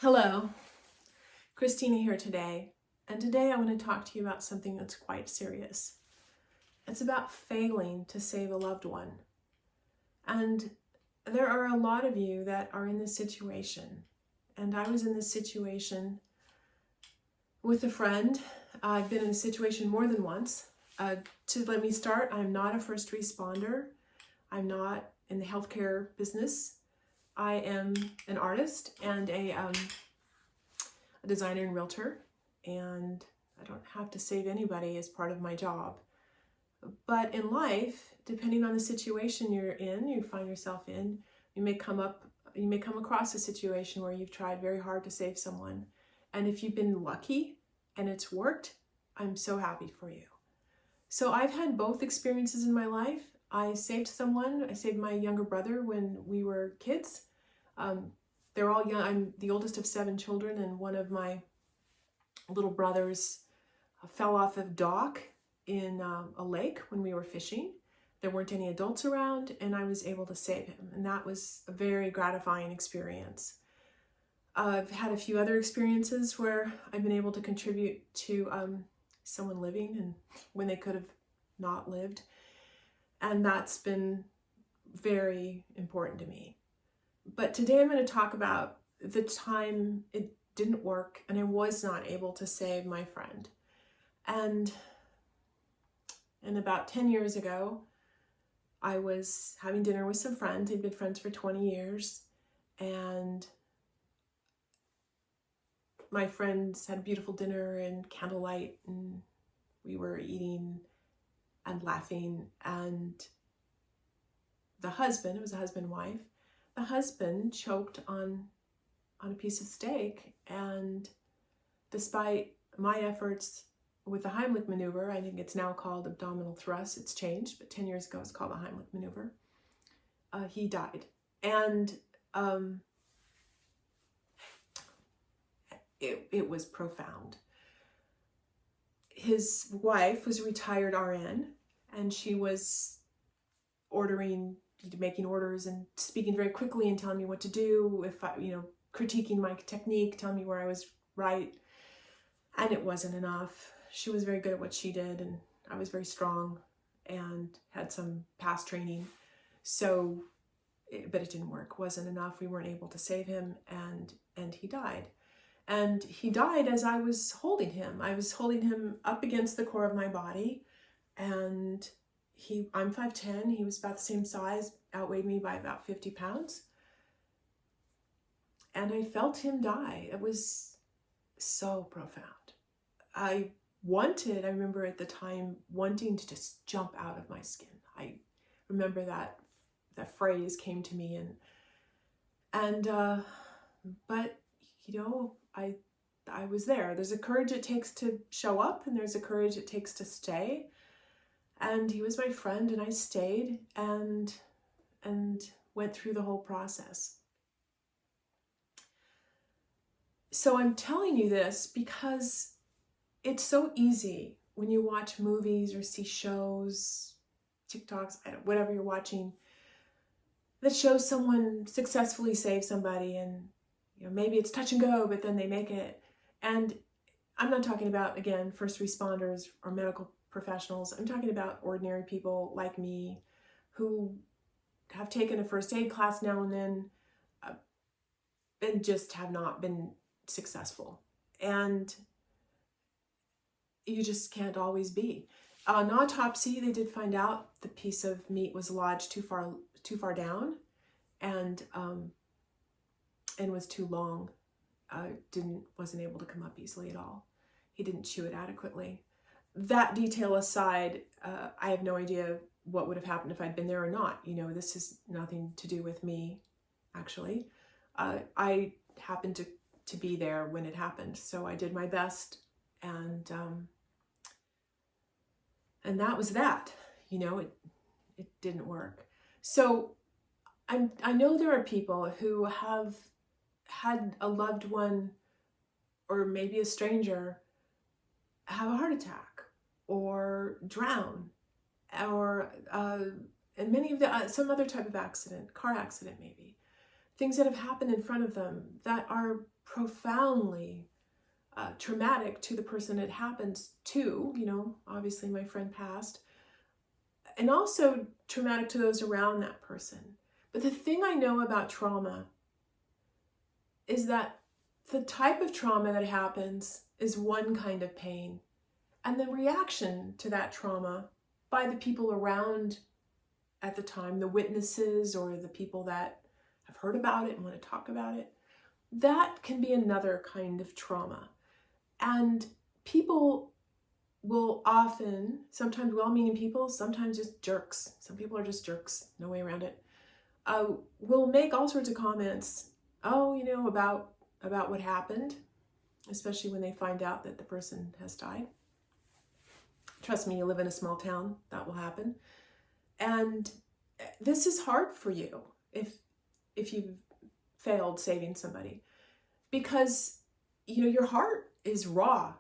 Hello, Christina here today, and today I want to talk to you about something that's quite serious. It's about failing to save a loved one. And there are a lot of you that are in this situation, and I was in this situation with a friend. I've been in this situation more than once. Let me start, I'm not a first responder. I'm not in the healthcare business. I am an artist and a designer and realtor, and I don't have to save anybody as part of my job. But in life, depending on the situation you find yourself in, you may come across a situation where you've tried very hard to save someone. And if you've been lucky and it's worked, I'm so happy for you. So I've had both experiences in my life. I saved someone. I saved my younger brother when we were kids. They're all young. I'm the oldest of 7 children, and one of my little brothers fell off a dock in a lake when we were fishing. There weren't any adults around, and I was able to save him, and that was a very gratifying experience. I've had a few other experiences where I've been able to contribute to someone living and when they could have not lived, and that's been very important to me. But today I'm going to talk about the time it didn't work and I was not able to save my friend. And about 10 years ago, I was having dinner with some friends. They'd been friends for 20 years. And my friends had a beautiful dinner and candlelight, and we were eating and laughing. And the husband, it was a husband and wife, the husband choked on a piece of steak, and despite my efforts with the Heimlich maneuver, I think it's now called abdominal thrust, it's changed, but 10 years ago it's called the Heimlich maneuver, he died. And it was profound. His wife was a retired RN, and she was making orders and speaking very quickly and telling me what to do, if I, critiquing my technique, telling me where I was right. And it wasn't enough. She was very good at what she did, and I was very strong and had some past training. But it didn't work, wasn't enough. We weren't able to save him, and he died. And he died as I was holding him. I was holding him up against the core of my body, and I'm 5'10", he was about the same size, outweighed me by about 50 pounds. And I felt him die. It was so profound. I remember at the time wanting to just jump out of my skin. I remember that phrase came to me, but I was there. There's a courage it takes to show up, and there's a courage it takes to stay. And he was my friend, and I stayed and went through the whole process. So I'm telling you this because it's so easy when you watch movies or see shows, TikToks, whatever you're watching, that shows someone successfully save somebody, and maybe it's touch and go, but then they make it. And I'm not talking about, again, first responders or medical professionals. I'm talking about ordinary people like me who have taken a first aid class now and then and just have not been successful. And you just can't always be. On autopsy, they did find out the piece of meat was lodged too far down, and was too long. Wasn't able to come up easily at all. He didn't chew it adequately. That detail aside, I have no idea what would have happened if I'd been there or not. This has nothing to do with me, actually. I happened to be there when it happened, so I did my best, and that was that. It didn't work. So I know there are people who have had a loved one, or maybe a stranger, have a heart attack or drown, or and many of some other type of accident, car accident maybe. things that have happened in front of them that are profoundly traumatic to the person it happens to. Obviously my friend passed, and also traumatic to those around that person. But the thing I know about trauma is that the type of trauma that happens is one kind of pain, and the reaction to that trauma by the people around at the time, the witnesses or the people that have heard about it and want to talk about it, that can be another kind of trauma. And people will often, sometimes well-meaning people, sometimes just jerks. Some people are just jerks, no way around it. Will make all sorts of comments, about what happened, especially when they find out that the person has died. Trust me, you live in a small town, that will happen. And this is hard for you if you've failed saving somebody, because your heart is raw.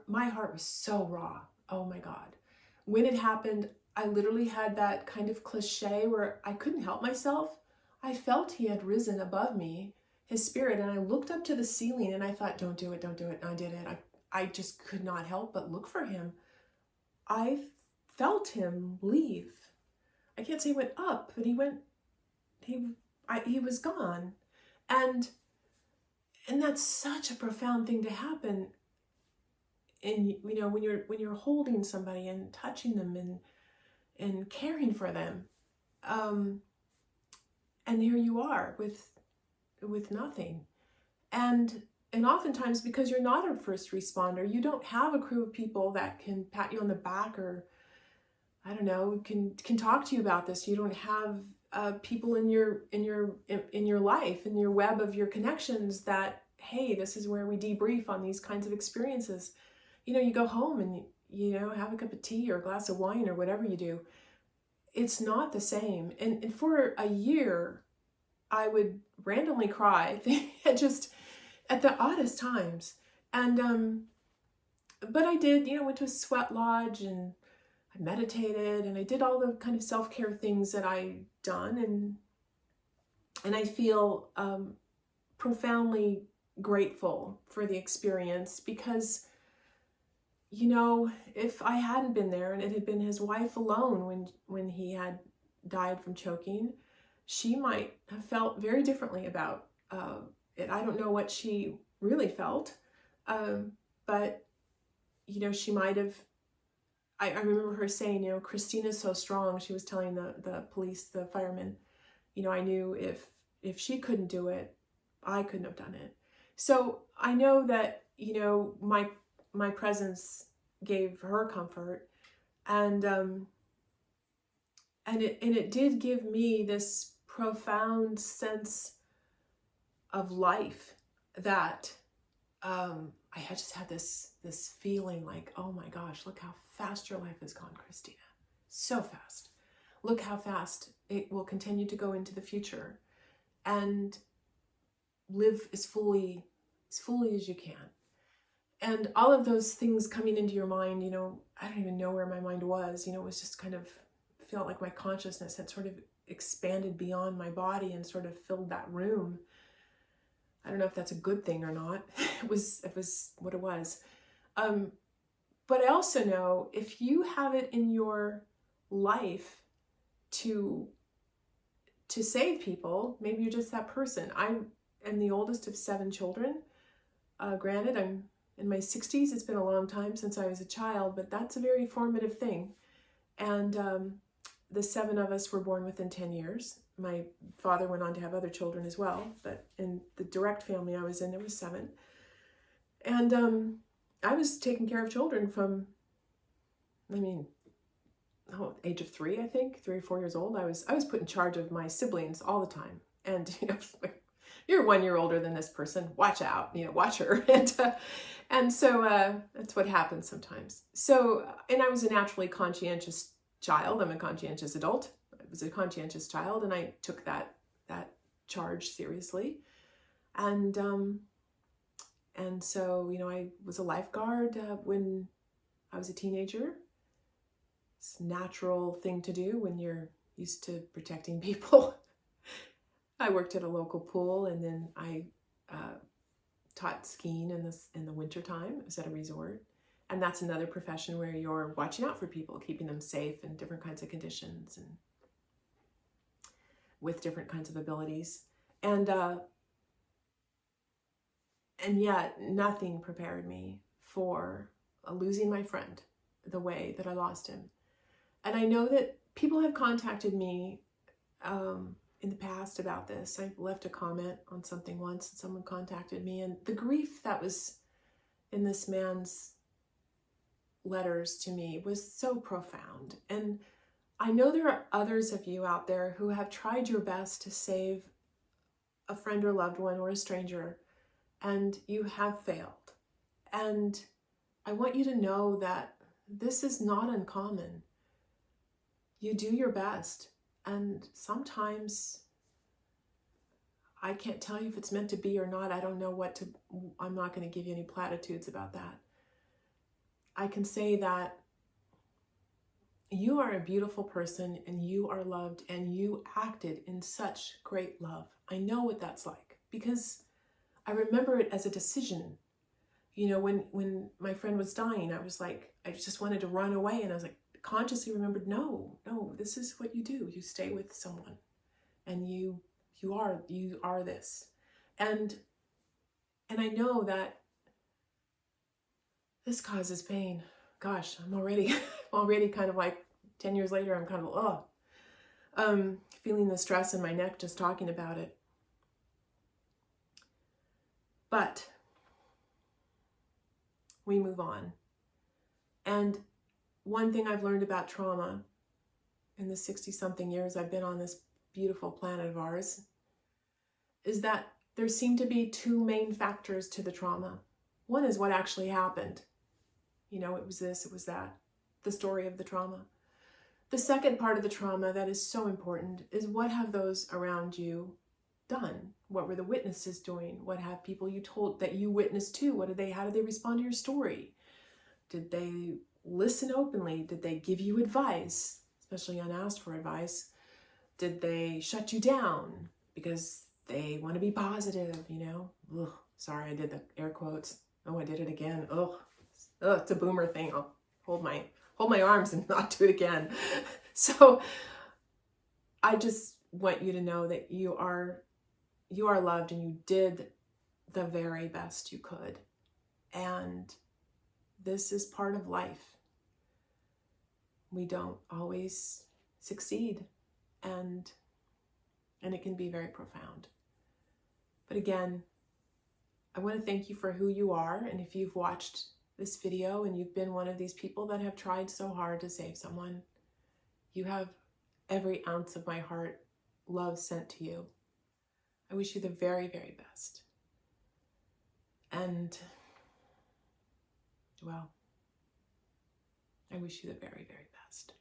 My heart was so raw. Oh my God. When it happened, I literally had that kind of cliche where I couldn't help myself. I felt he had risen above me, his spirit, and I looked up to the ceiling and I thought, don't do it, don't do it. And I did it. I just could not help but look for him. I felt him leave. I can't say he went up, but he was gone. And that's such a profound thing to happen. And when you're holding somebody and touching them and caring for them, and here you are with nothing, and oftentimes, because you're not a first responder, you don't have a crew of people that can pat you on the back, or I don't know, can talk to you about this. You don't have people in your life, in your web of your connections that, hey, this is where we debrief on these kinds of experiences. You go home and have a cup of tea or a glass of wine or whatever you do. It's not the same. And for a year, I would randomly cry just at the oddest times. And but I did, went to a sweat lodge and I meditated and I did all the kind of self-care things that I've done, and I feel profoundly grateful for the experience, because if I hadn't been there and it had been his wife alone when he had died from choking, she might have felt very differently about it. I don't know what she really felt, but she might have. I remember her saying, Christina's so strong. She was telling the police, the firemen, I knew if she couldn't do it, I couldn't have done it. So I know that, my presence gave her comfort, and it did give me this profound sense of life that I had just had this feeling like, oh my gosh, look how fast your life has gone, Christina. So fast. Look how fast it will continue to go into the future, and live as fully as you can. And all of those things coming into your mind, I don't even know where my mind was. It was just kind of felt like my consciousness had sort of expanded beyond my body and sort of filled that room. I don't know if that's a good thing or not. It was what it was. But I also know if you have it in your life to save people, maybe you're just that person. I am the oldest of 7 children. Granted, I'm in my 60s. It's been a long time since I was a child, but that's a very formative thing. And the 7 of us were born within 10 years. My father went on to have other children as well, but in the direct family I was in, there was 7. And I was taking care of children from, age of 3, I think, 3 or 4 years old. I was put in charge of my siblings all the time. And, you're 1 year older than this person, watch out, watch her. And so that's what happens sometimes. So, and I was a naturally conscientious child. I'm a conscientious adult. I was a conscientious child, and I took that charge seriously. And so, I was a lifeguard when I was a teenager. It's a natural thing to do when you're used to protecting people. I worked at a local pool, and then I taught skiing in the winter time. It was at a resort. And that's another profession where you're watching out for people, keeping them safe in different kinds of conditions and with different kinds of abilities. And yet nothing prepared me for losing my friend the way that I lost him. And I know that people have contacted me in the past about this. I left a comment on something once and someone contacted me, and the grief that was in this man's letters to me was so profound. And I know there are others of you out there who have tried your best to save a friend or loved one or a stranger, and you have failed. And I want you to know that this is not uncommon. You do your best, and sometimes I can't tell you if it's meant to be or not. I don't know I'm not going to give you any platitudes about that. I can say that you are a beautiful person, and you are loved, and you acted in such great love. I know what that's like, because I remember it as a decision. You know, when my friend was dying, I was like, I just wanted to run away, and I was like, consciously remembered, no, this is what you do. You stay with someone, and you are this. And I know that this causes pain. Gosh, I'm already kind of like 10 years later, I'm kind of, feeling the stress in my neck just talking about it. But we move on. And one thing I've learned about trauma in the 60-something years I've been on this beautiful planet of ours is that there seem to be two main factors to the trauma. One is what actually happened. You know, it was this, it was that, the story of the trauma. The second part of the trauma that is so important is, what have those around you done? What were the witnesses doing? What have people you told that you witnessed to? How did they respond to your story? Did they listen openly? Did they give you advice, especially unasked for advice? Did they shut you down because they want to be positive, you know? Ugh, sorry, I did the air quotes. Oh, I did it again. Ugh, it's a boomer thing. I'll hold my arms and not do it again. So I just want you to know that you are loved, and you did the very best you could. And this is part of life. We don't always succeed, and it can be very profound. But again, I want to thank you for who you are. And if you've watched this video and you've been one of these people that have tried so hard to save someone, you have every ounce of my heart love sent to you. I wish you the very, very best. And, well, I wish you the very, very best.